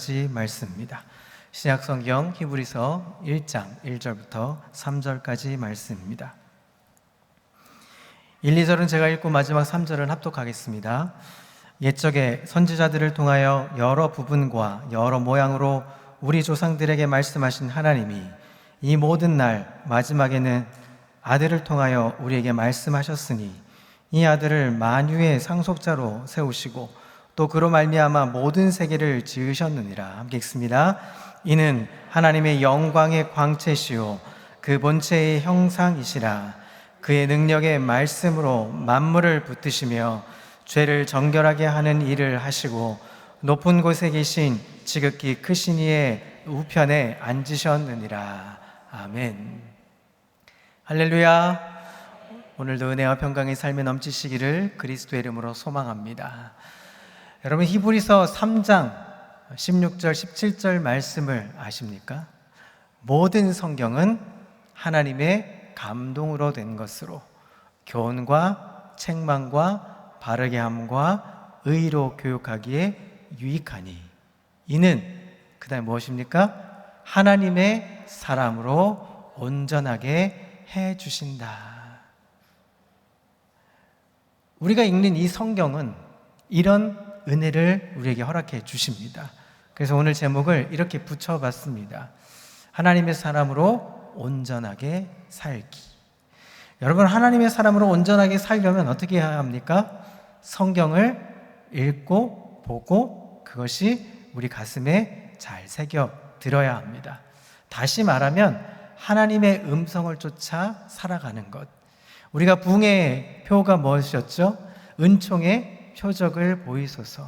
3절까지 말씀입니다. 신약성경 히브리서 1장 1절부터 3절까지 말씀입니다. 1, 2절은 제가 읽고 마지막 3절은 합독하겠습니다. 옛적에 선지자들을 통하여 여러 부분과 여러 모양으로 우리 조상들에게 말씀하신 하나님이 이 모든 날 마지막에는 아들을 통하여 우리에게 말씀하셨으니 이 아들을 만유의 상속자로 세우시고 또 그로 말미암아 모든 세계를 지으셨느니라. 함께 읽습니다. 이는 하나님의 영광의 광채시요 그 본체의 형상이시라. 그의 능력의 말씀으로 만물을 붙드시며 죄를 정결하게 하는 일을 하시고 높은 곳에 계신 지극히 크신 이의 우편에 앉으셨느니라. 아멘. 할렐루야. 오늘도 은혜와 평강의 삶에 넘치시기를 그리스도의 이름으로 소망합니다. 여러분, 히브리서 3장 16절 17절 말씀을 아십니까? 모든 성경은 하나님의 감동으로 된 것으로 교훈과 책망과 바르게 함과 의로 교육하기에 유익하니 이는 그 다음에 무엇입니까? 하나님의 사람으로 온전하게 해주신다. 우리가 읽는 이 성경은 이런 은혜를 우리에게 허락해 주십니다. 그래서 오늘 제목을 이렇게 붙여봤습니다. 하나님의 사람으로 온전하게 살기. 여러분, 하나님의 사람으로 온전하게 살려면 어떻게 해야 합니까? 성경을 읽고 보고 그것이 우리 가슴에 잘 새겨 들어야 합니다. 다시 말하면 하나님의 음성을 쫓아 살아가는 것. 우리가 부흥의 표가 무엇이었죠? 은총의 표적을 보이소서.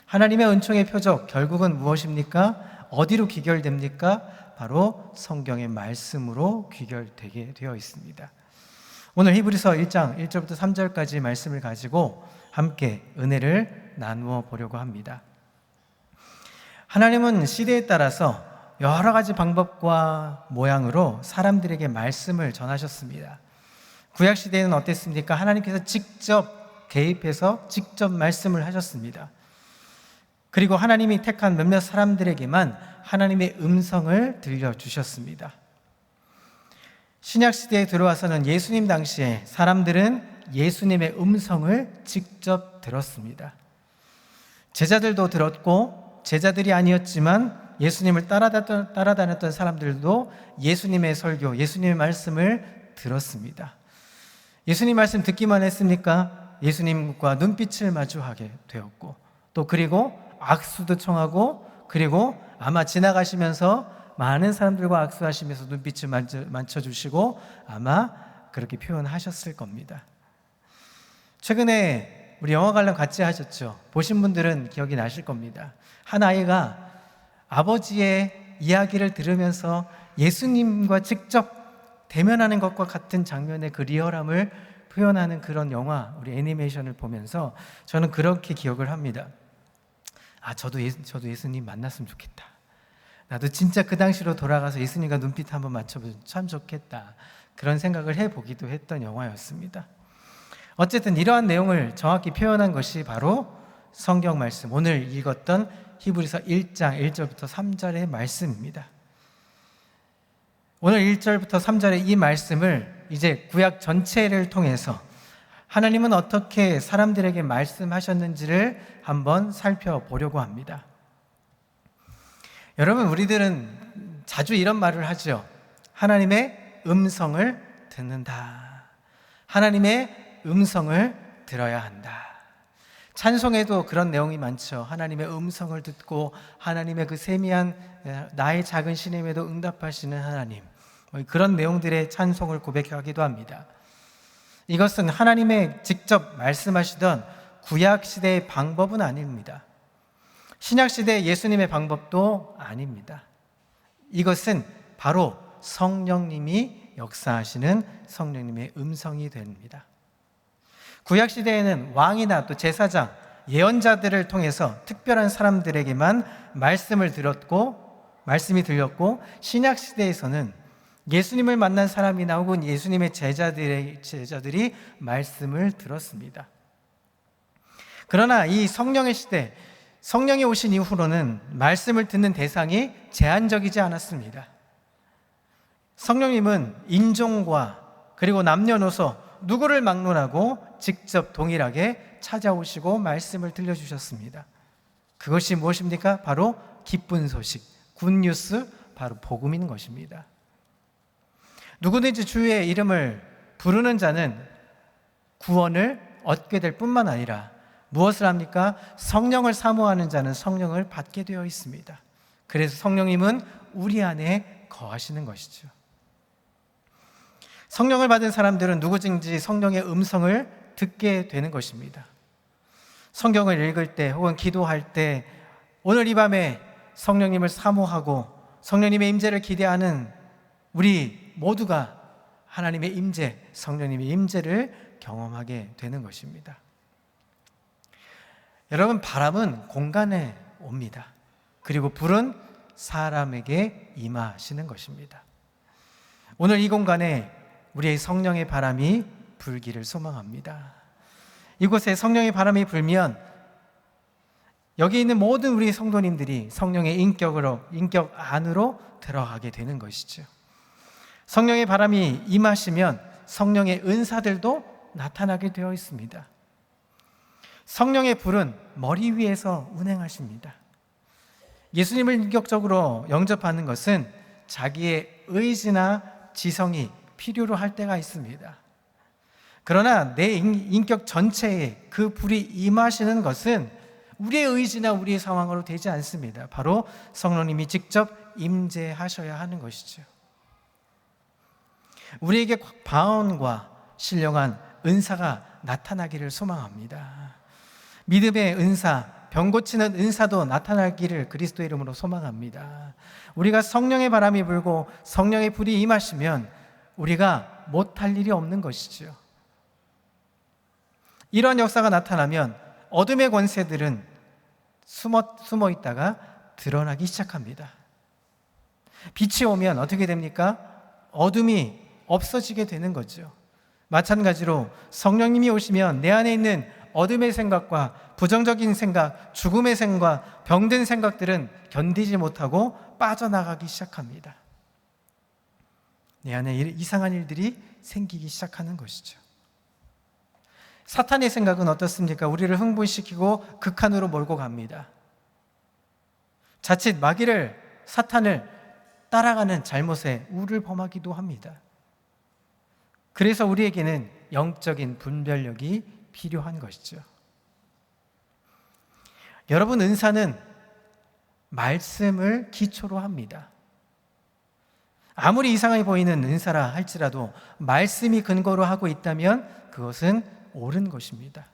하나님의 은총의 표적 결국은 무엇입니까? 어디로 귀결됩니까? 바로 성경의 말씀으로 귀결되게 되어 있습니다. 오늘 히브리서 1장 1절부터 3절까지 말씀을 가지고 함께 은혜를 나누어 보려고 합니다. 하나님은 시대에 따라서 여러 가지 방법과 모양으로 사람들에게 말씀을 전하셨습니다. 구약 시대에는 어땠습니까? 하나님께서 직접 개입해서 직접 말씀을 하셨습니다. 그리고 하나님이 택한 몇몇 사람들에게만 하나님의 음성을 들려주셨습니다. 신약 시대에 들어와서는 예수님 당시에 사람들은 예수님의 음성을 직접 들었습니다. 제자들도 들었고 제자들이 아니었지만 예수님을 따라다녔던 사람들도 예수님의 설교, 예수님의 말씀을 들었습니다. 예수님 말씀 듣기만 했습니까? 예수님과 눈빛을 마주하게 되었고 또 그리고 악수도 청하고 그리고 아마 지나가시면서 많은 사람들과 악수하시면서 눈빛을 만져주시고 아마 그렇게 표현하셨을 겁니다. 최근에 우리 영화 관람 같이 하셨죠? 보신 분들은 기억이 나실 겁니다. 한 아이가 아버지의 이야기를 들으면서 예수님과 직접 대면하는 것과 같은 장면의 그 리얼함을 표현하는 그런 영화, 우리 애니메이션을 보면서 저는 그렇게 기억을 합니다. 저도 예수님 만났으면 좋겠다. 나도 진짜 그 당시로 돌아가서 예수님과 눈빛 한번 맞춰보면 참 좋겠다. 그런 생각을 해보기도 했던 영화였습니다. 어쨌든 이러한 내용을 정확히 표현한 것이 바로 성경 말씀, 오늘 읽었던 히브리서 1장 1절부터 3절의 말씀입니다. 오늘 1절부터 3절의 이 말씀을 이제 구약 전체를 통해서 하나님은 어떻게 사람들에게 말씀하셨는지를 한번 살펴보려고 합니다. 여러분, 우리들은 자주 이런 말을 하죠. 하나님의 음성을 듣는다. 하나님의 음성을 들어야 한다. 찬송에도 그런 내용이 많죠. 하나님의 음성을 듣고 하나님의 그 세미한 나의 작은 신임에도 응답하시는 하나님, 그런 내용들의 찬송을 고백하기도 합니다. 이것은 하나님의 직접 말씀하시던 구약시대의 방법은 아닙니다. 신약시대의 예수님의 방법도 아닙니다. 이것은 바로 성령님이 역사하시는 성령님의 음성이 됩니다. 구약시대에는 왕이나 또 제사장, 예언자들을 통해서 특별한 사람들에게만 말씀이 들렸고, 신약시대에서는 예수님을 만난 사람이나 혹은 예수님의 제자들이 말씀을 들었습니다. 그러나 이 성령의 시대, 성령이 오신 이후로는 말씀을 듣는 대상이 제한적이지 않았습니다. 성령님은 인종과 그리고 남녀노소 누구를 막론하고 직접 동일하게 찾아오시고 말씀을 들려주셨습니다. 그것이 무엇입니까? 바로 기쁜 소식, 굿뉴스, 바로 복음인 것입니다. 누구든지 주의 이름을 부르는 자는 구원을 얻게 될 뿐만 아니라 무엇을 합니까? 성령을 사모하는 자는 성령을 받게 되어 있습니다. 그래서 성령님은 우리 안에 거하시는 것이죠. 성령을 받은 사람들은 누구든지 성령의 음성을 듣게 되는 것입니다. 성경을 읽을 때 혹은 기도할 때 오늘 이 밤에 성령님을 사모하고 성령님의 임재를 기대하는 우리 모두가 하나님의 임재, 성령님의 임재를 경험하게 되는 것입니다. 여러분, 바람은 공간에 옵니다. 그리고 불은 사람에게 임하시는 것입니다. 오늘 이 공간에 우리의 성령의 바람이 불기를 소망합니다. 이곳에 성령의 바람이 불면 여기 있는 모든 우리 성도님들이 성령의 인격 안으로 들어가게 되는 것이죠. 성령의 바람이 임하시면 성령의 은사들도 나타나게 되어 있습니다. 성령의 불은 머리 위에서 운행하십니다. 예수님을 인격적으로 영접하는 것은 자기의 의지나 지성이 필요로 할 때가 있습니다. 그러나 내 인격 전체에 그 불이 임하시는 것은 우리의 의지나 우리의 상황으로 되지 않습니다. 바로 성령님이 직접 임재하셔야 하는 것이죠. 우리에게 방언과 신령한 은사가 나타나기를 소망합니다. 믿음의 은사, 병 고치는 은사도 나타나기를 그리스도의 이름으로 소망합니다. 우리가 성령의 바람이 불고 성령의 불이 임하시면 우리가 못할 일이 없는 것이죠. 이러한 역사가 나타나면 어둠의 권세들은 숨어 있다가 드러나기 시작합니다. 빛이 오면 어떻게 됩니까? 어둠이 없어지게 되는 거죠. 마찬가지로 성령님이 오시면 내 안에 있는 어둠의 생각과 부정적인 생각, 죽음의 생각, 병든 생각들은 견디지 못하고 빠져나가기 시작합니다. 내 안에 이상한 일들이 생기기 시작하는 것이죠. 사탄의 생각은 어떻습니까? 우리를 흥분시키고 극한으로 몰고 갑니다. 자칫 사탄을 따라가는 잘못에 우를 범하기도 합니다. 그래서 우리에게는 영적인 분별력이 필요한 것이죠. 여러분, 은사는 말씀을 기초로 합니다. 아무리 이상하게 보이는 은사라 할지라도 말씀이 근거로 하고 있다면 그것은 옳은 것입니다.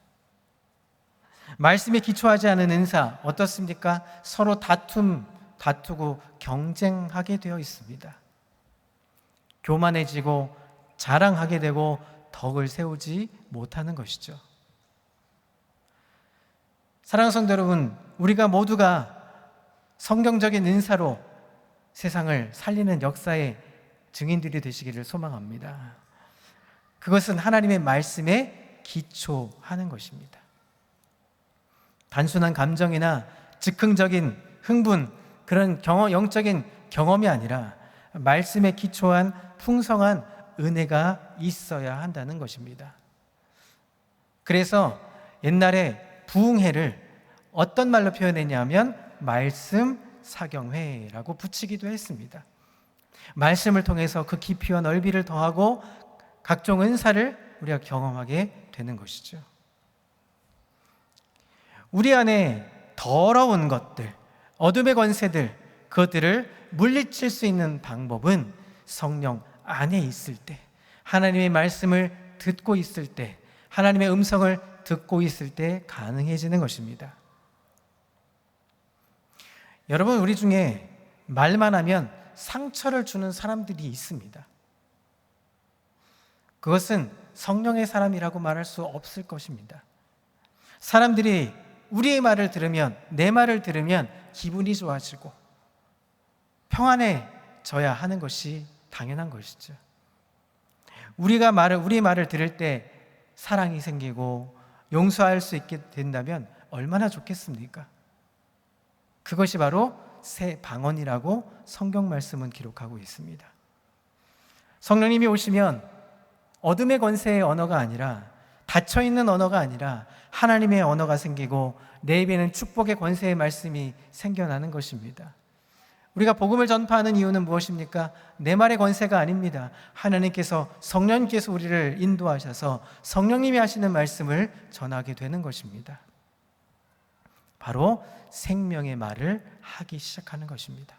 말씀에 기초하지 않은 은사 어떻습니까? 서로 다투고 경쟁하게 되어 있습니다. 교만해지고 자랑하게 되고 덕을 세우지 못하는 것이죠. 사랑하는 성도 여러분, 우리가 모두가 성경적인 은사로 세상을 살리는 역사의 증인들이 되시기를 소망합니다. 그것은 하나님의 말씀에 기초하는 것입니다. 단순한 감정이나 즉흥적인 흥분, 그런 영적인 경험이 아니라 말씀에 기초한 풍성한 은혜가 있어야 한다는 것입니다. 그래서 옛날에 부흥회를 어떤 말로 표현했냐면 말씀 사경회라고 붙이기도 했습니다. 말씀을 통해서 그 깊이와 넓이를 더하고 각종 은사를 우리가 경험하게 되는 것이죠. 우리 안에 더러운 것들, 어둠의 권세들, 그것들을 물리칠 수 있는 방법은 성령 안에 있을 때, 하나님의 말씀을 듣고 있을 때, 하나님의 음성을 듣고 있을 때 가능해지는 것입니다. 여러분, 우리 중에 말만 하면 상처를 주는 사람들이 있습니다. 그것은 성령의 사람이라고 말할 수 없을 것입니다. 사람들이 우리의 말을 들으면, 내 말을 들으면 기분이 좋아지고 평안해져야 하는 것이 당연한 것이죠. 우리의 말을 들을 때 사랑이 생기고 용서할 수 있게 된다면 얼마나 좋겠습니까? 그것이 바로 새 방언이라고 성경 말씀은 기록하고 있습니다. 성령님이 오시면 어둠의 권세의 언어가 아니라, 닫혀있는 언어가 아니라 하나님의 언어가 생기고 내 입에는 축복의 권세의 말씀이 생겨나는 것입니다. 우리가 복음을 전파하는 이유는 무엇입니까? 내 말의 권세가 아닙니다. 하나님께서, 성령님께서 우리를 인도하셔서 성령님이 하시는 말씀을 전하게 되는 것입니다. 바로 생명의 말을 하기 시작하는 것입니다.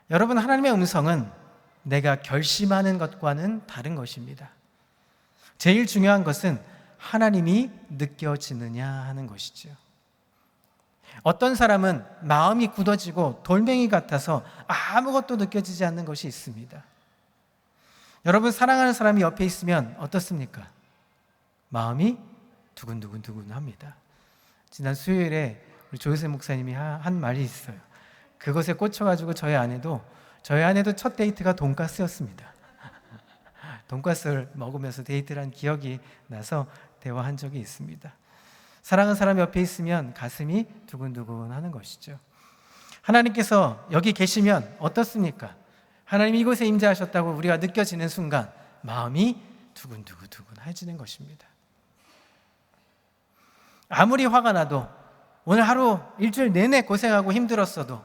여러분, 하나님의 음성은 내가 결심하는 것과는 다른 것입니다. 제일 중요한 것은 하나님이 느껴지느냐 하는 것이죠. 어떤 사람은 마음이 굳어지고 돌멩이 같아서 아무것도 느껴지지 않는 것이 있습니다. 여러분, 사랑하는 사람이 옆에 있으면 어떻습니까? 마음이 두근두근 합니다. 지난 수요일에 우리 조효세 목사님이 한 말이 있어요. 그것에 꽂혀가지고 저희 아내도 첫 데이트가 돈가스였습니다. 돈가스를 먹으면서 데이트를 한 기억이 나서 대화한 적이 있습니다. 사랑하는 사람 옆에 있으면 가슴이 두근두근 하는 것이죠. 하나님께서 여기 계시면 어떻습니까? 하나님이 이곳에 임재하셨다고 우리가 느껴지는 순간 마음이 두근두근해지는 것입니다. 아무리 화가 나도, 오늘 하루 일주일 내내 고생하고 힘들었어도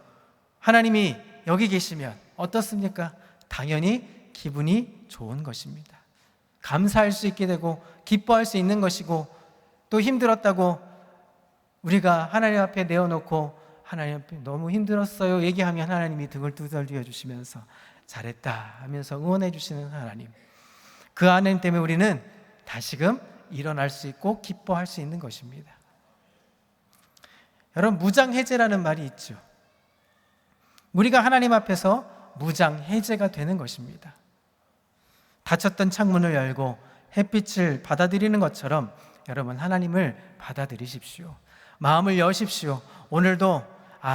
하나님이 여기 계시면 어떻습니까? 당연히 기분이 좋은 것입니다. 감사할 수 있게 되고 기뻐할 수 있는 것이고, 또 힘들었다고 우리가 하나님 앞에 내어놓고 하나님 앞에 너무 힘들었어요 얘기하면 하나님이 등을 두들겨 주시면서 잘했다 하면서 응원해 주시는 하나님, 그 하나님 때문에 우리는 다시금 일어날 수 있고 기뻐할 수 있는 것입니다. 여러분, 무장해제라는 말이 있죠. 우리가 하나님 앞에서 무장해제가 되는 것입니다. 닫혔던 창문을 열고 햇빛을 받아들이는 것처럼 여러분, 하나님을 받아들이십시오. 마음을 여십시오. 오늘도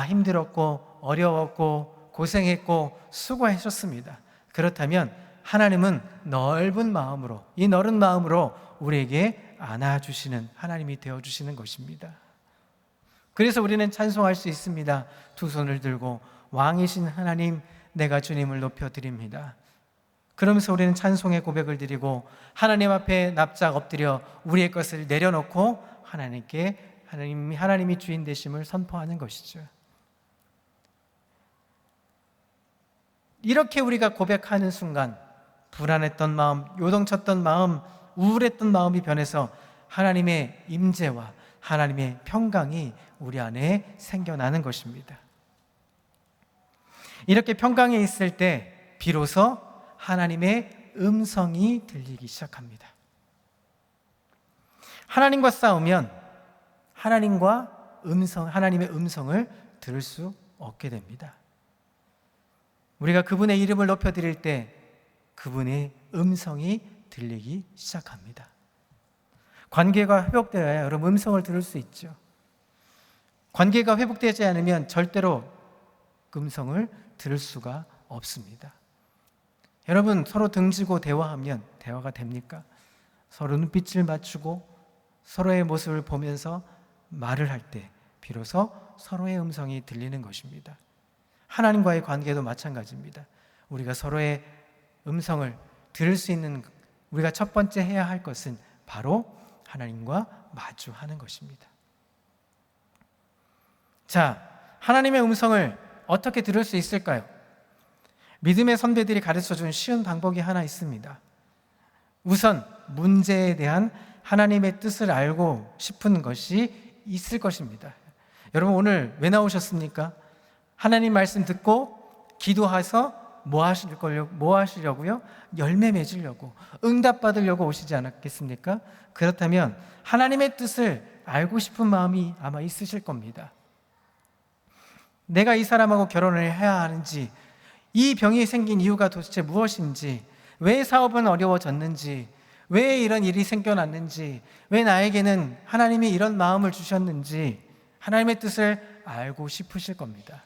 힘들었고 어려웠고 고생했고 수고하셨습니다. 그렇다면 하나님은 넓은 마음으로, 이 넓은 마음으로 우리에게 안아주시는 하나님이 되어주시는 것입니다. 그래서 우리는 찬송할 수 있습니다. 두 손을 들고 왕이신 하나님, 내가 주님을 높여드립니다. 그러면서 우리는 찬송의 고백을 드리고 하나님 앞에 납작 엎드려 우리의 것을 내려놓고 하나님께 하나님이 주인 되심을 선포하는 것이죠. 이렇게 우리가 고백하는 순간 불안했던 마음, 요동쳤던 마음, 우울했던 마음이 변해서 하나님의 임재와 하나님의 평강이 우리 안에 생겨나는 것입니다. 이렇게 평강에 있을 때 비로소 하나님의 음성이 들리기 시작합니다. 하나님과 싸우면 하나님의 음성을 들을 수 없게 됩니다. 우리가 그분의 이름을 높여드릴 때 그분의 음성이 들리기 시작합니다. 관계가 회복되어야 여러분 음성을 들을 수 있죠. 관계가 회복되지 않으면 절대로 음성을 들을 수가 없습니다. 여러분, 서로 등지고 대화하면 대화가 됩니까? 서로 눈빛을 맞추고 서로의 모습을 보면서 말을 할 때 비로소 서로의 음성이 들리는 것입니다. 하나님과의 관계도 마찬가지입니다. 우리가 서로의 음성을 들을 수 있는, 우리가 첫 번째 해야 할 것은 바로 하나님과 마주하는 것입니다. 자, 하나님의 음성을 어떻게 들을 수 있을까요? 믿음의 선배들이 가르쳐준 쉬운 방법이 하나 있습니다. 우선 문제에 대한 하나님의 뜻을 알고 싶은 것이 있을 것입니다. 여러분, 오늘 왜 나오셨습니까? 하나님 말씀 듣고 기도해서 뭐 하시려고요? 열매 맺으려고, 응답 받으려고 오시지 않았겠습니까? 그렇다면 하나님의 뜻을 알고 싶은 마음이 아마 있으실 겁니다. 내가 이 사람하고 결혼을 해야 하는지, 이 병이 생긴 이유가 도대체 무엇인지, 왜 사업은 어려워졌는지, 왜 이런 일이 생겨났는지, 왜 나에게는 하나님이 이런 마음을 주셨는지 하나님의 뜻을 알고 싶으실 겁니다.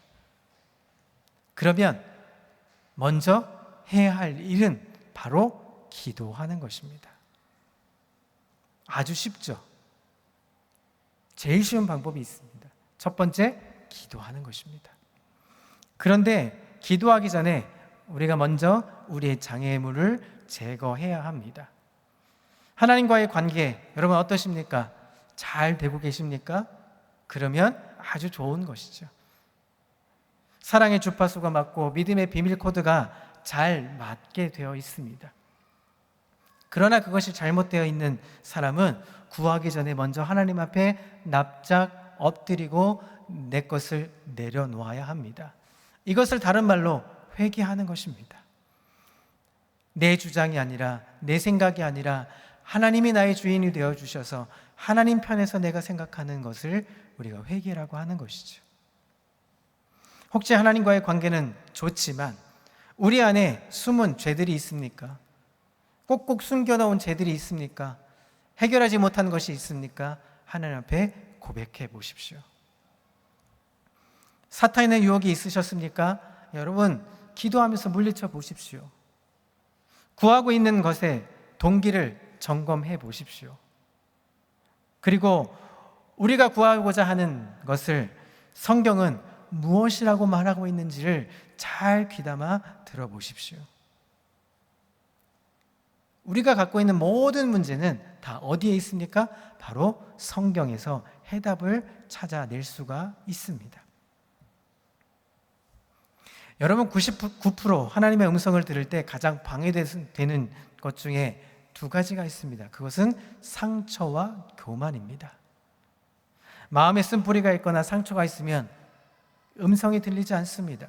그러면 먼저 해야 할 일은 바로 기도하는 것입니다. 아주 쉽죠. 제일 쉬운 방법이 있습니다. 첫 번째, 기도하는 것입니다. 그런데 기도하기 전에 우리가 먼저 우리의 장애물을 제거해야 합니다. 하나님과의 관계, 여러분 어떠십니까? 잘 되고 계십니까? 그러면 아주 좋은 것이죠. 사랑의 주파수가 맞고 믿음의 비밀 코드가 잘 맞게 되어 있습니다. 그러나 그것이 잘못되어 있는 사람은 구하기 전에 먼저 하나님 앞에 납작 엎드리고 내 것을 내려놓아야 합니다. 이것을 다른 말로 회개하는 것입니다. 내 주장이 아니라, 내 생각이 아니라 하나님이 나의 주인이 되어 주셔서 하나님 편에서 내가 생각하는 것을 우리가 회개라고 하는 것이죠. 혹시 하나님과의 관계는 좋지만 우리 안에 숨은 죄들이 있습니까? 꼭꼭 숨겨놓은 죄들이 있습니까? 해결하지 못한 것이 있습니까? 하나님 앞에 고백해 보십시오. 사탄의 유혹이 있으셨습니까? 여러분, 기도하면서 물리쳐 보십시오. 구하고 있는 것에 동기를 점검해 보십시오. 그리고 우리가 구하고자 하는 것을 성경은 무엇이라고 말하고 있는지를 잘 귀담아 들어보십시오. 우리가 갖고 있는 모든 문제는 다 어디에 있습니까? 바로 성경에서 해답을 찾아낼 수가 있습니다. 여러분, 99% 하나님의 음성을 들을 때 가장 방해되는 것 중에 두 가지가 있습니다. 그것은 상처와 교만입니다. 마음에 쓴뿌리가 있거나 상처가 있으면 음성이 들리지 않습니다.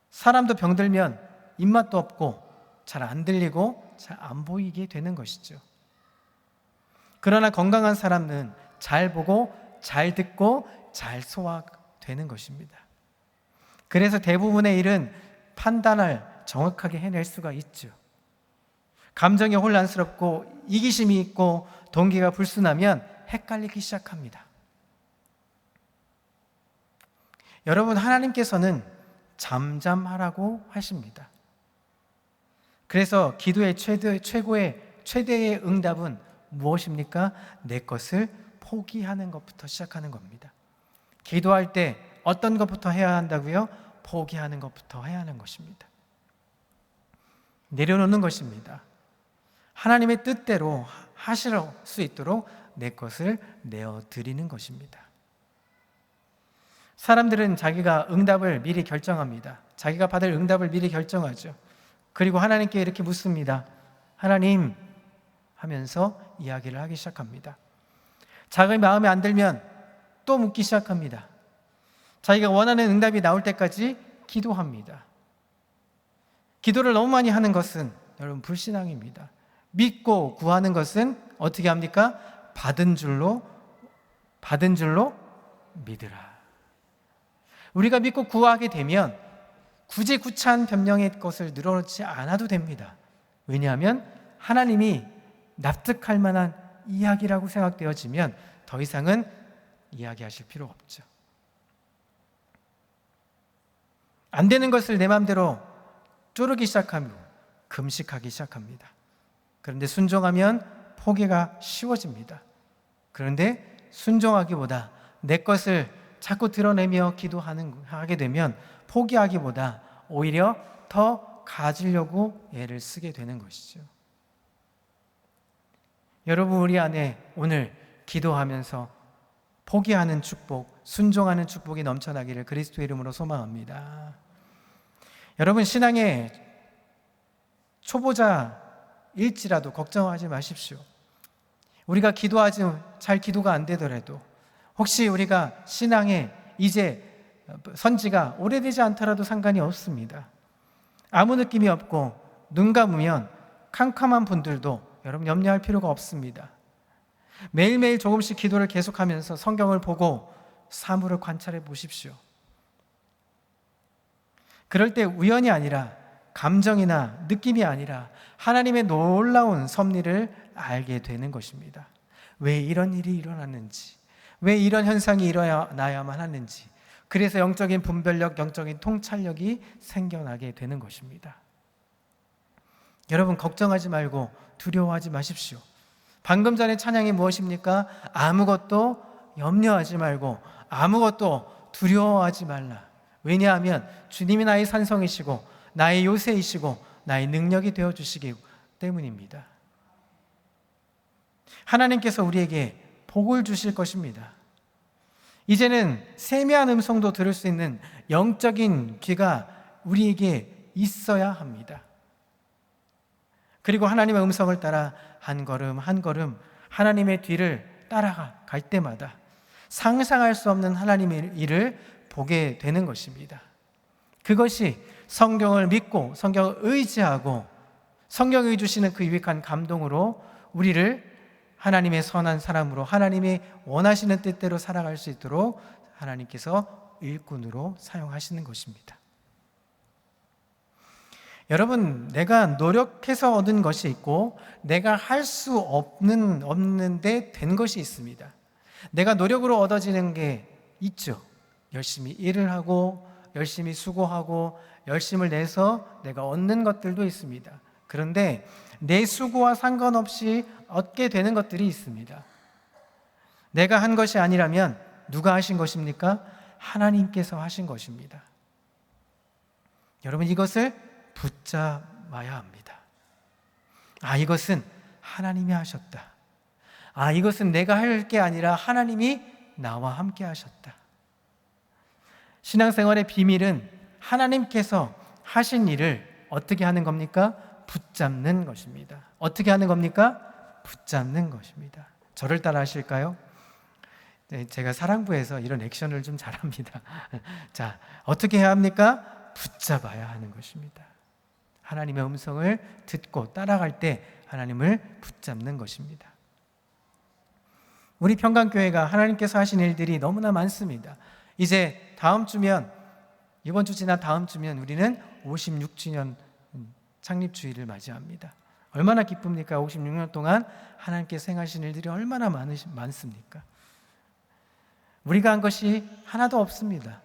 사람도 병들면 입맛도 없고 잘 안 들리고 잘 안 보이게 되는 것이죠. 그러나 건강한 사람은 잘 보고 잘 듣고 잘 소화되는 것입니다. 그래서 대부분의 일은 판단을 정확하게 해낼 수가 있죠. 감정이 혼란스럽고 이기심이 있고 동기가 불순하면 헷갈리기 시작합니다. 여러분, 하나님께서는 잠잠하라고 하십니다. 그래서 기도의 최대의 응답은 무엇입니까? 내 것을 포기하는 것부터 시작하는 겁니다. 기도할 때 어떤 것부터 해야 한다고요? 포기하는 것부터 해야 하는 것입니다. 내려놓는 것입니다. 하나님의 뜻대로 하실 수 있도록 내 것을 내어드리는 것입니다. 사람들은 자기가 응답을 미리 결정합니다. 자기가 받을 응답을 미리 결정하죠. 그리고 하나님께 이렇게 묻습니다. 하나님 하면서 이야기를 하기 시작합니다. 자기 마음에 안 들면 또 묻기 시작합니다. 자기가 원하는 응답이 나올 때까지 기도합니다. 기도를 너무 많이 하는 것은 여러분 불신앙입니다. 믿고 구하는 것은 어떻게 합니까? 받은 줄로 믿으라. 우리가 믿고 구하게 되면 굳이 구차한 변명의 것을 늘어놓지 않아도 됩니다. 왜냐하면 하나님이 납득할 만한 이야기라고 생각되어지면 더 이상은 이야기하실 필요 없죠. 안 되는 것을 내 마음대로 쪼르기 시작하며 금식하기 시작합니다. 그런데 순종하면 포기가 쉬워집니다. 그런데 순종하기보다 내 것을 자꾸 드러내며 하게 되면 포기하기보다 오히려 더 가지려고 애를 쓰게 되는 것이죠. 여러분, 우리 안에 오늘 기도하면서 포기하는 축복, 순종하는 축복이 넘쳐나기를 그리스도의 이름으로 소망합니다. 여러분, 신앙의 초보자일지라도 걱정하지 마십시오. 우리가 잘 기도가 안 되더라도 혹시 우리가 신앙에 이제 선지가 오래되지 않더라도 상관이 없습니다. 아무 느낌이 없고 눈 감으면 캄캄한 분들도 여러분 염려할 필요가 없습니다. 매일매일 조금씩 기도를 계속하면서 성경을 보고 사물을 관찰해 보십시오. 그럴 때 우연이 아니라 감정이나 느낌이 아니라 하나님의 놀라운 섭리를 알게 되는 것입니다. 왜 이런 일이 일어났는지, 왜 이런 현상이 일어나야만 하는지, 그래서 영적인 분별력, 영적인 통찰력이 생겨나게 되는 것입니다. 여러분, 걱정하지 말고 두려워하지 마십시오. 방금 전에 찬양이 무엇입니까? 아무것도 염려하지 말고 아무것도 두려워하지 말라. 왜냐하면 주님이 나의 산성이시고 나의 요새이시고 나의 능력이 되어주시기 때문입니다. 하나님께서 우리에게 복을 주실 것입니다. 이제는 세미한 음성도 들을 수 있는 영적인 귀가 우리에게 있어야 합니다. 그리고 하나님의 음성을 따라 한 걸음 한 걸음 하나님의 뒤를 따라갈 때마다 상상할 수 없는 하나님의 일을 보게 되는 것입니다. 그것이 성경을 믿고 성경을 의지하고 성경이 주시는 그 유익한 감동으로 우리를 하나님의 선한 사람으로 하나님이 원하시는 뜻대로 살아갈 수 있도록 하나님께서 일꾼으로 사용하시는 것입니다. 여러분, 내가 노력해서 얻은 것이 있고 내가 할 수 없는데 된 것이 있습니다. 내가 노력으로 얻어지는 게 있죠. 열심히 일을 하고 열심히 수고하고 열심을 내서 내가 얻는 것들도 있습니다. 그런데 내 수고와 상관없이 얻게 되는 것들이 있습니다. 내가 한 것이 아니라면 누가 하신 것입니까? 하나님께서 하신 것입니다. 여러분, 이것을 붙잡아야 합니다. 이것은 하나님이 하셨다. 이것은 내가 할 게 아니라 하나님이 나와 함께 하셨다. 신앙생활의 비밀은 하나님께서 하신 일을 어떻게 하는 겁니까? 붙잡는 것입니다. 어떻게 하는 겁니까? 붙잡는 것입니다. 저를 따라 하실까요? 네, 제가 사랑부에서 이런 액션을 좀 잘합니다. 자, 어떻게 해야 합니까? 붙잡아야 하는 것입니다. 하나님의 음성을 듣고 따라갈 때 하나님을 붙잡는 것입니다. 우리 평강교회가 하나님께서 하신 일들이 너무나 많습니다. 이제 다음 주면, 이번 주 지난 다음 주면 우리는 56주년 창립주일을 맞이합니다. 얼마나 기쁩니까? 56년 동안 하나님께서 행하신 일들이 얼마나 많습니까? 우리가 한 것이 하나도 없습니다.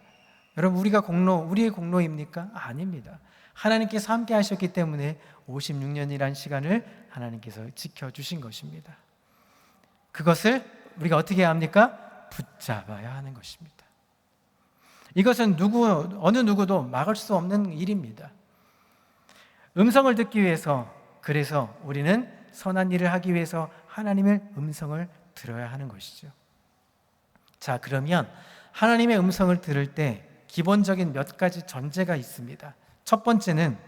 여러분, 우리의 공로입니까? 아닙니다. 하나님께서 함께 하셨기 때문에 56년이란 시간을 하나님께서 지켜주신 것입니다. 그것을 우리가 어떻게 해야 합니까? 붙잡아야 하는 것입니다. 이것은 어느 누구도 막을 수 없는 일입니다. 음성을 듣기 위해서, 그래서 우리는 선한 일을 하기 위해서 하나님의 음성을 들어야 하는 것이죠. 자, 그러면 하나님의 음성을 들을 때 기본적인 몇 가지 전제가 있습니다. 첫 번째는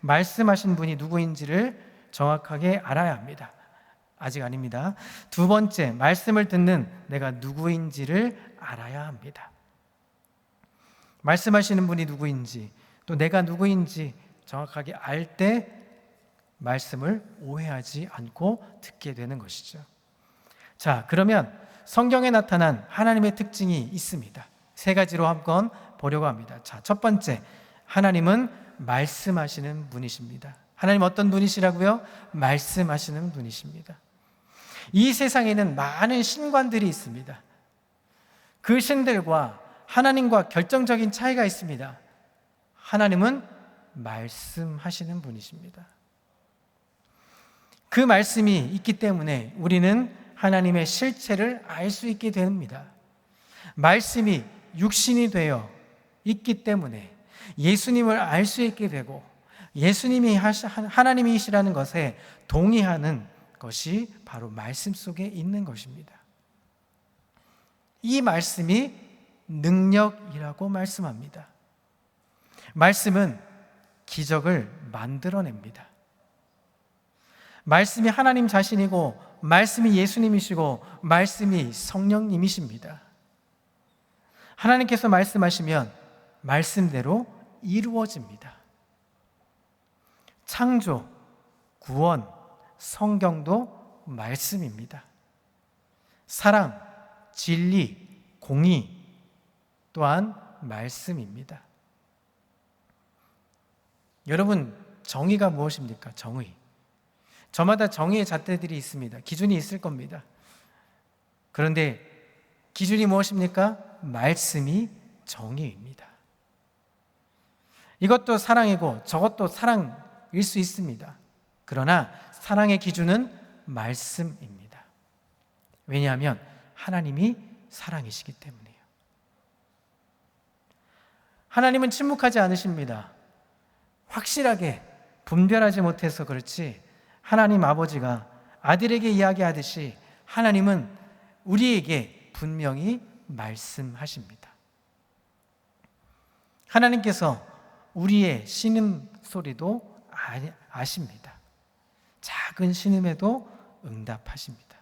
말씀하신 분이 누구인지를 정확하게 알아야 합니다. 아직 아닙니다. 두 번째, 말씀을 듣는 내가 누구인지를 알아야 합니다. 말씀하시는 분이 누구인지, 또 내가 누구인지 정확하게 알 때 말씀을 오해하지 않고 듣게 되는 것이죠. 자, 그러면 성경에 나타난 하나님의 특징이 있습니다. 세 가지로 한번 보려고 합니다. 자, 첫 번째, 하나님은 말씀하시는 분이십니다. 하나님 어떤 분이시라고요? 말씀하시는 분이십니다. 이 세상에는 많은 신관들이 있습니다. 그 신들과 하나님과 결정적인 차이가 있습니다. 하나님은 말씀하시는 분이십니다. 그 말씀이 있기 때문에 우리는 하나님의 실체를 알 수 있게 됩니다. 말씀이 육신이 되어 있기 때문에 예수님을 알 수 있게 되고 예수님이 하나님이시라는 것에 동의하는 것이 바로 말씀 속에 있는 것입니다. 이 말씀이 능력이라고 말씀합니다. 말씀은 기적을 만들어냅니다. 말씀이 하나님 자신이고 말씀이 예수님이시고 말씀이 성령님이십니다. 하나님께서 말씀하시면 말씀대로 이루어집니다. 창조, 구원, 성경도 말씀입니다. 사랑, 진리, 공의 또한 말씀입니다. 여러분, 정의가 무엇입니까? 정의. 저마다 정의의 잣대들이 있습니다. 기준이 있을 겁니다. 그런데 기준이 무엇입니까? 말씀이 정의입니다. 이것도 사랑이고 저것도 사랑일 수 있습니다. 그러나 사랑의 기준은 말씀입니다. 왜냐하면 하나님이 사랑이시기 때문이에요. 하나님은 침묵하지 않으십니다. 확실하게 분별하지 못해서 그렇지 하나님 아버지가 아들에게 이야기하듯이 하나님은 우리에게 분명히 말씀하십니다. 하나님께서 우리의 신음소리도 아십니다. 작은 신음에도 응답하십니다.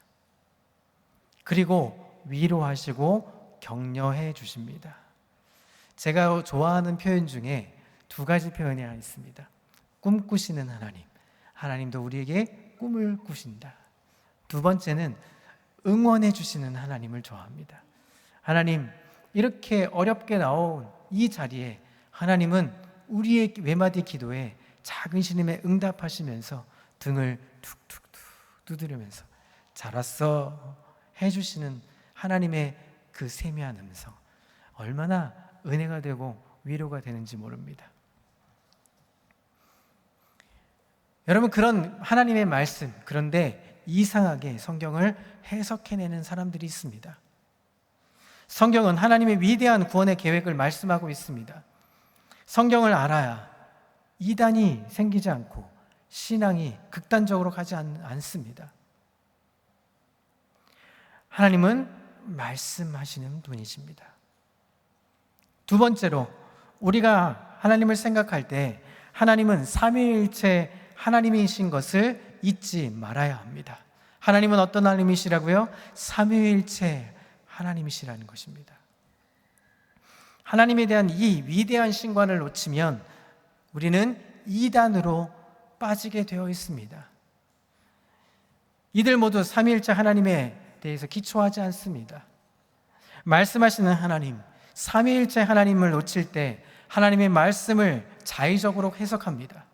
그리고 위로하시고 격려해 주십니다. 제가 좋아하는 표현 중에 두 가지 표현이 있습니다. 꿈꾸시는 하나님, 하나님도 우리에게 꿈을 꾸신다. 두 번째는 응원해 주시는 하나님을 좋아합니다. 하나님, 이렇게 어렵게 나온 이 자리에 하나님은 우리의 외마디 기도에 작은 신음에 응답하시면서 등을 툭툭툭 두드리면서 잘 왔어 해주시는 하나님의 그 세미한 음성, 얼마나 은혜가 되고 위로가 되는지 모릅니다. 여러분, 그런 하나님의 말씀, 그런데 이상하게 성경을 해석해내는 사람들이 있습니다. 성경은 하나님의 위대한 구원의 계획을 말씀하고 있습니다. 성경을 알아야 이단이 생기지 않고 신앙이 극단적으로 가지 않습니다. 하나님은 말씀하시는 분이십니다. 두 번째로, 우리가 하나님을 생각할 때 하나님은 삼위일체 하나님이신 것을 잊지 말아야 합니다. 하나님은 어떤 하나님이시라고요? 삼위일체 하나님이시라는 것입니다. 하나님에 대한 이 위대한 신관을 놓치면 우리는 이단으로 빠지게 되어 있습니다. 이들 모두 삼위일체 하나님에 대해서 기초하지 않습니다. 말씀하시는 하나님, 삼위일체 하나님을 놓칠 때 하나님의 말씀을 자의적으로 해석합니다.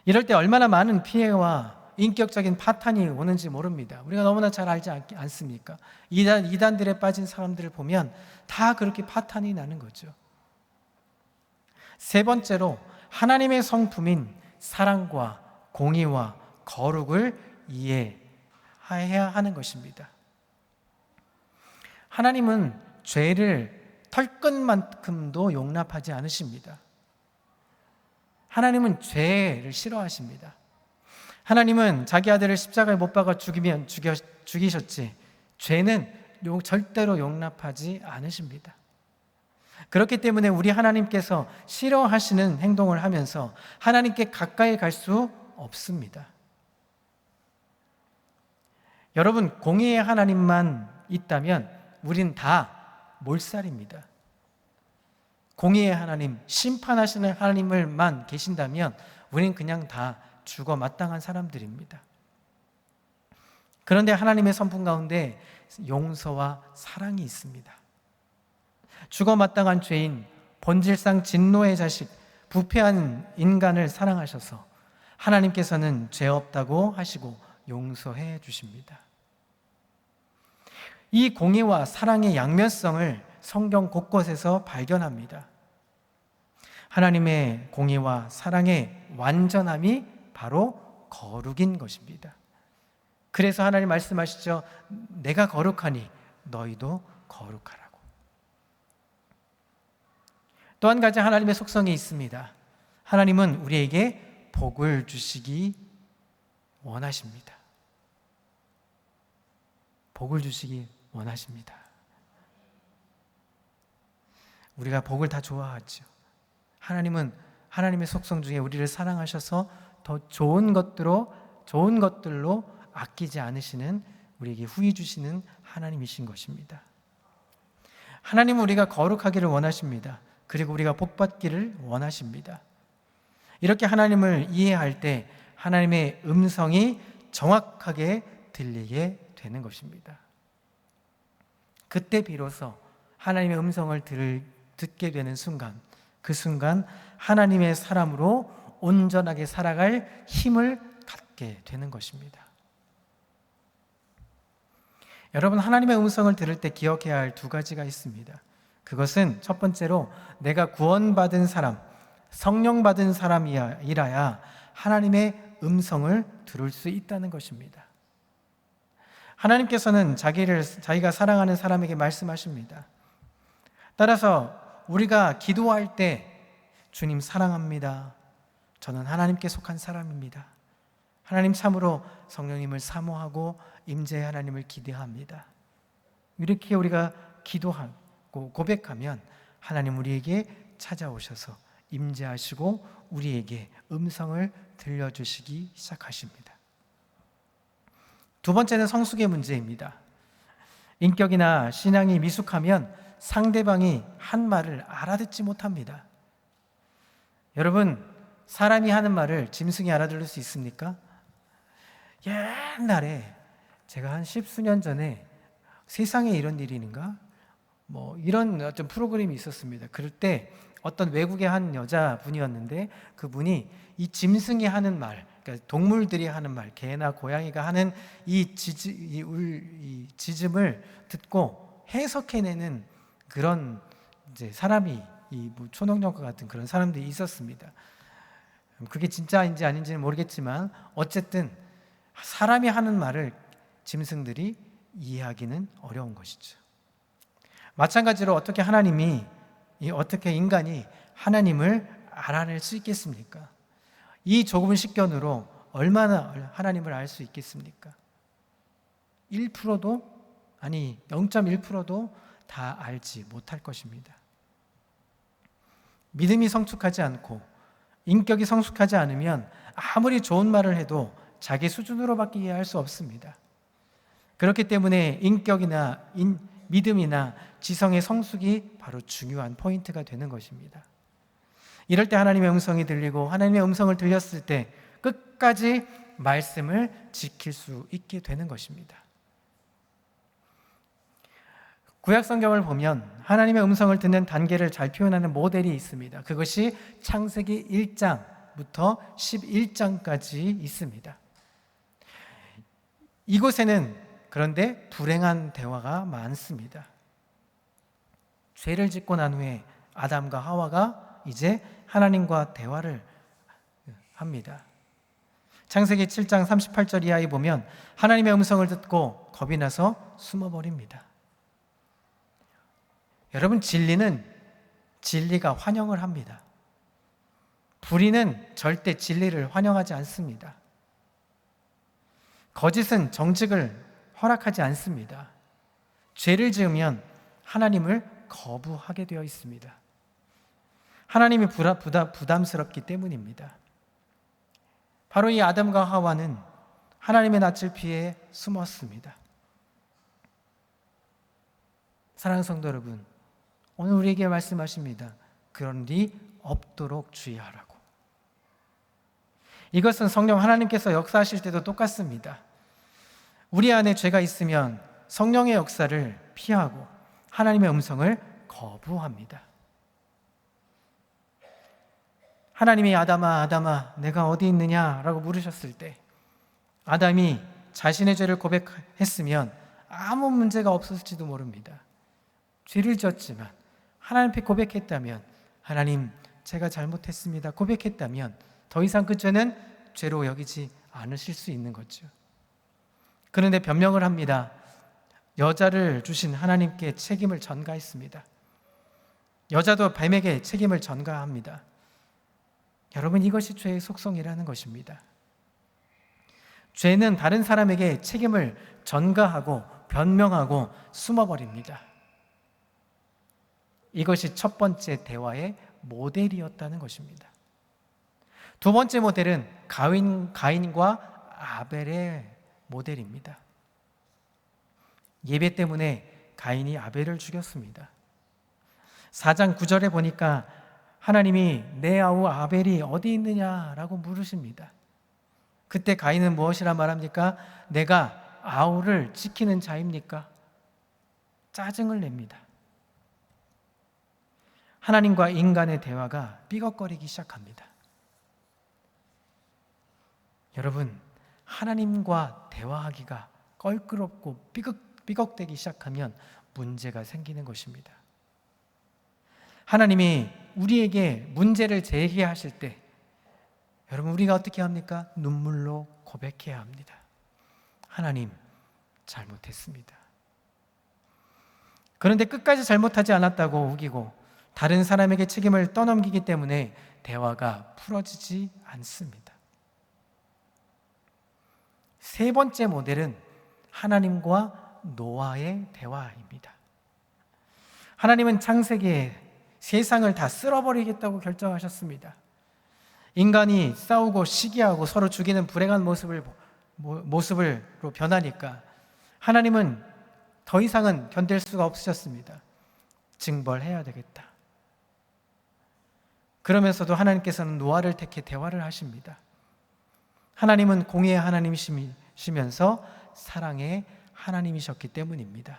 이럴 때 얼마나 많은 피해와 인격적인 파탄이 오는지 모릅니다. 우리가 너무나 잘 알지 않습니까? 이단들에 빠진 사람들을 보면 다 그렇게 파탄이 나는 거죠. 세 번째로, 하나님의 성품인 사랑과 공의와 거룩을 이해해야 하는 것입니다. 하나님은 죄를 털끝만큼도 용납하지 않으십니다. 하나님은 죄를 싫어하십니다. 하나님은 자기 아들을 십자가에 못 박아 죽이셨지 죄는 절대로 용납하지 않으십니다. 그렇기 때문에 우리 하나님께서 싫어하시는 행동을 하면서 하나님께 가까이 갈 수 없습니다. 여러분, 공의의 하나님만 있다면 우린 다 몰살입니다. 공의의 하나님, 심판하시는 하나님을만 계신다면 우린 그냥 다 죽어 마땅한 사람들입니다. 그런데 하나님의 성품 가운데 용서와 사랑이 있습니다. 죽어 마땅한 죄인, 본질상 진노의 자식, 부패한 인간을 사랑하셔서 하나님께서는 죄 없다고 하시고 용서해 주십니다. 이 공의와 사랑의 양면성을 성경 곳곳에서 발견합니다. 하나님의 공의와 사랑의 완전함이 바로 거룩인 것입니다. 그래서 하나님 말씀하시죠. 내가 거룩하니 너희도 거룩하라고. 또 한 가지 하나님의 속성이 있습니다. 하나님은 우리에게 복을 주시기 원하십니다. 복을 주시기 원하십니다. 우리가 복을 다 좋아하죠. 하나님은 하나님의 속성 중에 우리를 사랑하셔서 더 좋은 것들로 아끼지 않으시는, 우리에게 후히 주시는 하나님이신 것입니다. 하나님은 우리가 거룩하기를 원하십니다. 그리고 우리가 복받기를 원하십니다. 이렇게 하나님을 이해할 때 하나님의 음성이 정확하게 들리게 되는 것입니다. 그때 비로소 하나님의 음성을 듣게 되는 순간, 그 순간 하나님의 사람으로 온전하게 살아갈 힘을 갖게 되는 것입니다. 여러분, 하나님의 음성을 들을 때 기억해야 할 두 가지가 있습니다. 그것은 첫 번째로 내가 구원받은 사람, 성령 받은 사람이라야 하나님의 음성을 들을 수 있다는 것입니다. 하나님께서는 자기가 사랑하는 사람에게 말씀하십니다. 따라서 우리가 기도할 때 주님 사랑합니다. 저는 하나님께 속한 사람입니다. 하나님 참으로 성령님을 사모하고 임재의 하나님을 기대합니다. 이렇게 우리가 기도하고 고백하면 하나님 우리에게 찾아오셔서 임재하시고 우리에게 음성을 들려주시기 시작하십니다. 두 번째는 성숙의 문제입니다. 인격이나 신앙이 미숙하면 상대방이 한 말을 알아듣지 못합니다. 여러분, 사람이 하는 말을 짐승이 알아들을 수 있습니까? 옛날에 제가 한 십수년 전에 세상에 이런 일이 있는가? 이런 어떤 프로그램이 있었습니다. 그럴 때 어떤 외국의 한 여자분이었는데 그분이 이 짐승이 하는 말, 그러니까 동물들이 하는 말, 개나 고양이가 하는 이 짖음을 듣고 해석해내는 그런 이제 사람이 초능력과 같은 그런 사람들이 있었습니다. 그게 진짜인지 아닌지는 모르겠지만 어쨌든 사람이 하는 말을 짐승들이 이해하기는 어려운 것이죠. 마찬가지로 어떻게 인간이 하나님을 알아낼 수 있겠습니까? 이 좁은 식견으로 얼마나 하나님을 알 수 있겠습니까? 1%도 0.1%도 다 알지 못할 것입니다. 믿음이 성숙하지 않고 인격이 성숙하지 않으면 아무리 좋은 말을 해도 자기 수준으로밖에 이해할 수 없습니다. 그렇기 때문에 인격이나 믿음이나 지성의 성숙이 바로 중요한 포인트가 되는 것입니다. 이럴 때 하나님의 음성이 들리고 하나님의 음성을 들렸을 때 끝까지 말씀을 지킬 수 있게 되는 것입니다. 구약 성경을 보면 하나님의 음성을 듣는 단계를 잘 표현하는 모델이 있습니다. 그것이 창세기 1장부터 11장까지 있습니다. 이곳에는 그런데 불행한 대화가 많습니다. 죄를 짓고 난 후에 아담과 하와가 이제 하나님과 대화를 합니다. 창세기 7장 38절 이하에 보면 하나님의 음성을 듣고 겁이 나서 숨어버립니다. 여러분, 진리가 환영을 합니다. 불의는 절대 진리를 환영하지 않습니다. 거짓은 정직을 허락하지 않습니다. 죄를 지으면 하나님을 거부하게 되어 있습니다. 하나님이 부담스럽기 때문입니다. 바로 이 아담과 하와는 하나님의 낯을 피해 숨었습니다. 사랑하는 성도 여러분, 오늘 우리에게 말씀하십니다. 그런 일이 없도록 주의하라고. 이것은 성령 하나님께서 역사하실 때도 똑같습니다. 우리 안에 죄가 있으면 성령의 역사를 피하고 하나님의 음성을 거부합니다. 하나님이 아담아 내가 어디 있느냐라고 물으셨을 때 아담이 자신의 죄를 고백했으면 아무 문제가 없었을지도 모릅니다. 죄를 지었지만 하나님 앞에 고백했다면, 하나님 제가 잘못했습니다 고백했다면 더 이상 그 죄는 죄로 여기지 않으실 수 있는 거죠. 그런데 변명을 합니다. 여자를 주신 하나님께 책임을 전가했습니다. 여자도 뱀에게 책임을 전가합니다. 여러분, 이것이 죄의 속성이라는 것입니다. 죄는 다른 사람에게 책임을 전가하고 변명하고 숨어버립니다. 이것이 첫 번째 대화의 모델이었다는 것입니다. 두 번째 모델은 가인과 아벨의 모델입니다. 예배 때문에 가인이 아벨을 죽였습니다. 4장 9절에 보니까 하나님이 내 아우 아벨이 어디 있느냐라고 물으십니다. 그때 가인은 무엇이라 말합니까? 내가 아우를 지키는 자입니까? 짜증을 냅니다. 하나님과 인간의 대화가 삐걱거리기 시작합니다. 여러분, 하나님과 대화하기가 껄끄럽고 삐걱대기 시작하면 문제가 생기는 것입니다. 하나님이 우리에게 문제를 제기하실 때 여러분, 우리가 어떻게 합니까? 눈물로 고백해야 합니다. 하나님, 잘못했습니다. 그런데 끝까지 잘못하지 않았다고 우기고 다른 사람에게 책임을 떠넘기기 때문에 대화가 풀어지지 않습니다. 세 번째 모델은 하나님과 노아의 대화입니다. 하나님은 창세기에 세상을 다 쓸어버리겠다고 결정하셨습니다. 인간이 싸우고 시기하고 서로 죽이는 불행한 모습으로 변하니까 하나님은 더 이상은 견딜 수가 없으셨습니다. 징벌해야 되겠다. 그러면서도 하나님께서는 노아를 택해 대화를 하십니다. 하나님은 공의의 하나님이시면서 사랑의 하나님이셨기 때문입니다.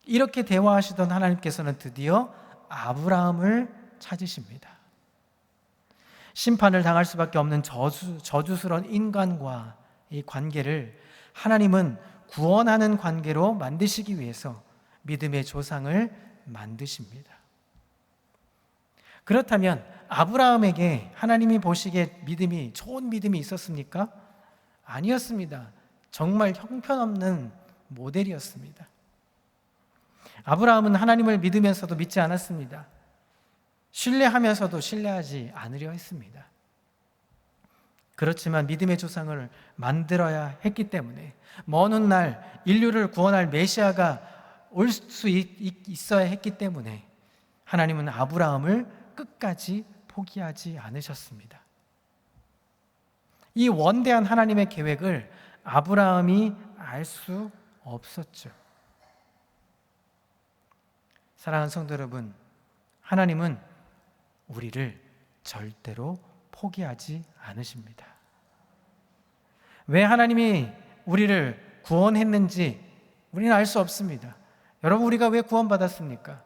이렇게 대화하시던 하나님께서는 드디어 아브라함을 찾으십니다. 심판을 당할 수밖에 없는 저주스러운 인간과 이 관계를 하나님은 구원하는 관계로 만드시기 위해서 믿음의 조상을 만드십니다. 그렇다면 아브라함에게 하나님이 보시기에 믿음이 좋은 믿음이 있었습니까? 아니었습니다. 정말 형편없는 모델이었습니다. 아브라함은 하나님을 믿으면서도 믿지 않았습니다. 신뢰하면서도 신뢰하지 않으려 했습니다. 그렇지만 믿음의 조상을 만들어야 했기 때문에 먼 훗날 인류를 구원할 메시아가 올 수 있어야 했기 때문에 하나님은 아브라함을 끝까지 포기하지 않으셨습니다. 이 원대한 하나님의 계획을 아브라함이 알 수 없었죠. 사랑하는 성도 여러분, 하나님은 우리를 절대로 포기하지 않으십니다. 왜 하나님이 우리를 구원했는지 우리는 알 수 없습니다. 여러분, 우리가 왜 구원받았습니까?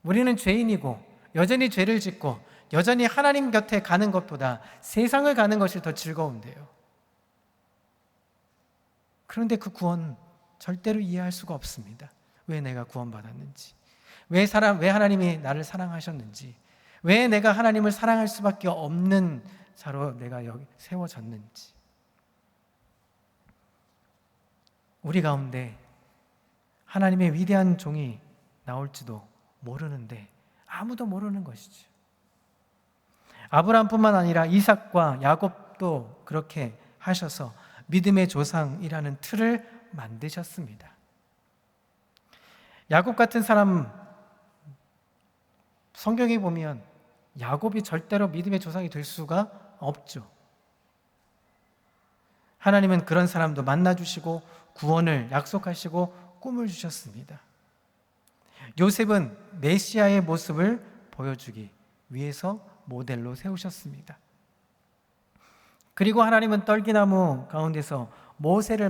우리는 죄인이고 여전히 죄를 짓고 여전히 하나님 곁에 가는 것보다 세상을 가는 것이 더 즐거운데요. 그런데 그 구원 절대로 이해할 수가 없습니다. 왜 내가 구원받았는지, 왜 하나님이 나를 사랑하셨는지, 왜 내가 하나님을 사랑할 수밖에 없는 자로 내가 여기 세워졌는지. 우리 가운데 하나님의 위대한 종이 나올지도 모르는데 아무도 모르는 것이죠. 아브라함뿐만 아니라 이삭과 야곱도 그렇게 하셔서 믿음의 조상이라는 틀을 만드셨습니다. 야곱 같은 사람, 성경에 보면 야곱이 절대로 믿음의 조상이 될 수가 없죠. 하나님은 그런 사람도 만나주시고 구원을 약속하시고 꿈을 주셨습니다. 요셉은 메시아의 모습을 보여주기 위해서 모델로 세우셨습니다. 그리고 하나님은 떨기나무 가운데서 모세를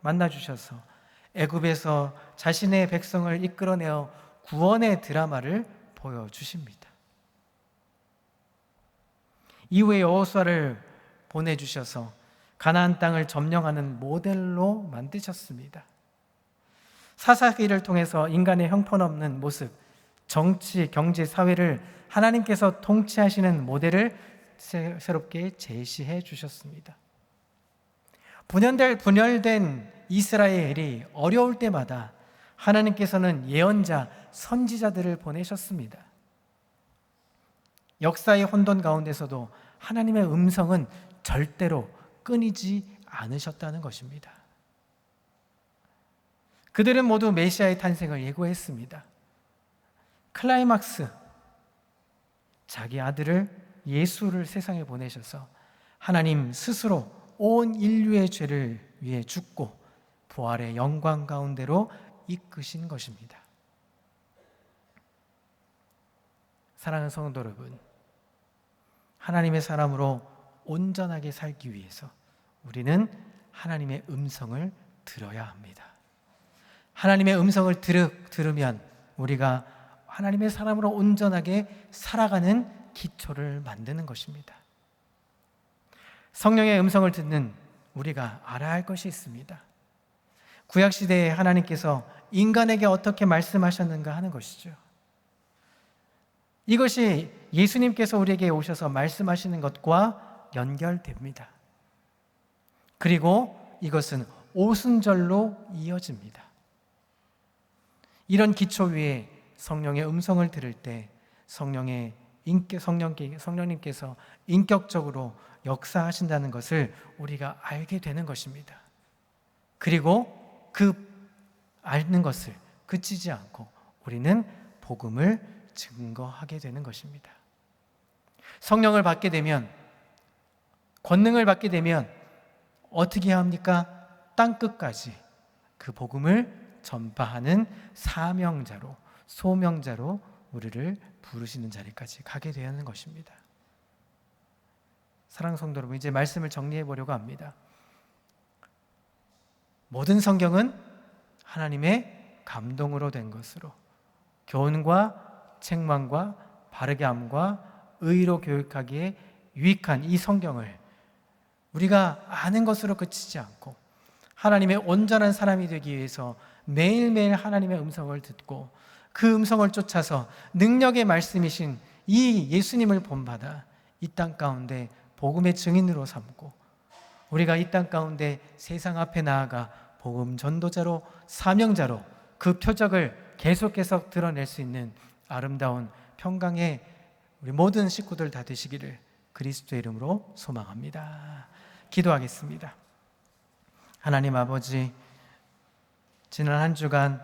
만나주셔서 애굽에서 자신의 백성을 이끌어내어 구원의 드라마를 보여주십니다. 이후에 여호수아를 보내주셔서 가나안 땅을 점령하는 모델로 만드셨습니다. 사사기를 통해서 인간의 형편없는 모습, 정치, 경제, 사회를 하나님께서 통치하시는 모델을 새롭게 제시해 주셨습니다. 분열된 이스라엘이 어려울 때마다 하나님께서는 예언자, 선지자들을 보내셨습니다. 역사의 혼돈 가운데서도 하나님의 음성은 절대로 끊이지 않으셨다는 것입니다. 그들은 모두 메시아의 탄생을 예고했습니다. 클라이막스, 자기 아들을 예수를 세상에 보내셔서 하나님 스스로 온 인류의 죄를 위해 죽고 부활의 영광 가운데로 이끄신 것입니다. 사랑하는 성도 여러분, 하나님의 사람으로 온전하게 살기 위해서 우리는 하나님의 음성을 들어야 합니다. 하나님의 음성을 들으면 우리가 하나님의 사람으로 온전하게 살아가는 기초를 만드는 것입니다. 성령의 음성을 듣는 우리가 알아야 할 것이 있습니다. 구약시대에 하나님께서 인간에게 어떻게 말씀하셨는가 하는 것이죠. 이것이 예수님께서 우리에게 오셔서 말씀하시는 것과 연결됩니다. 그리고 이것은 오순절로 이어집니다. 이런 기초 위에 성령의 음성을 들을 때 성령님께서 인격적으로 역사하신다는 것을 우리가 알게 되는 것입니다. 그리고 그 아는 것을 그치지 않고 우리는 복음을 증거하게 되는 것입니다. 성령을 받게 되면, 권능을 받게 되면 어떻게 합니까? 땅끝까지 그 복음을 전파하는 사명자로, 소명자로 우리를 부르시는 자리까지 가게 되는 것입니다. 사랑하는 성도 여러분, 이제 말씀을 정리해 보려고 합니다. 모든 성경은 하나님의 감동으로 된 것으로 교훈과 책망과 바르게 함과 의로 교육하기에 유익한 이 성경을 우리가 아는 것으로 그치지 않고 하나님의 온전한 사람이 되기 위해서 매일매일 하나님의 음성을 듣고 그 음성을 쫓아서 능력의 말씀이신 이 예수님을 본받아 이 땅 가운데 복음의 증인으로 삼고 우리가 이 땅 가운데 세상 앞에 나아가 복음 전도자로, 사명자로 그 표적을 계속해서 드러낼 수 있는 아름다운 평강의 우리 모든 식구들 다 되시기를 그리스도의 이름으로 소망합니다. 기도하겠습니다. 하나님 아버지, 지난 한 주간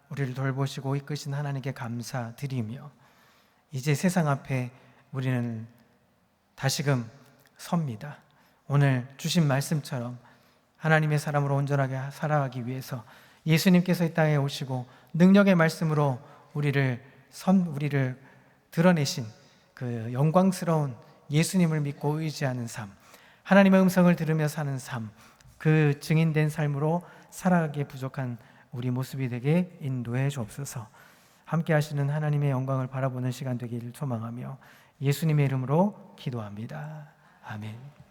우리를 돌보시고 이끄신 하나님께 감사드리며 이제 세상 앞에 우리는 다시금 섭니다. 오늘 주신 말씀처럼 하나님의 사람으로 온전하게 살아가기 위해서 예수님께서 이 땅에 오시고 능력의 말씀으로 우리를 드러내신 그 영광스러운 예수님을 믿고 의지하는 삶, 하나님의 음성을 들으며 사는 삶, 그 증인된 삶으로 살아가기에 부족한 우리 모습이 되게 인도해 주옵소서. 함께 하시는 하나님의 영광을 바라보는 시간 되기를 소망하며 예수님의 이름으로 기도합니다. 아멘.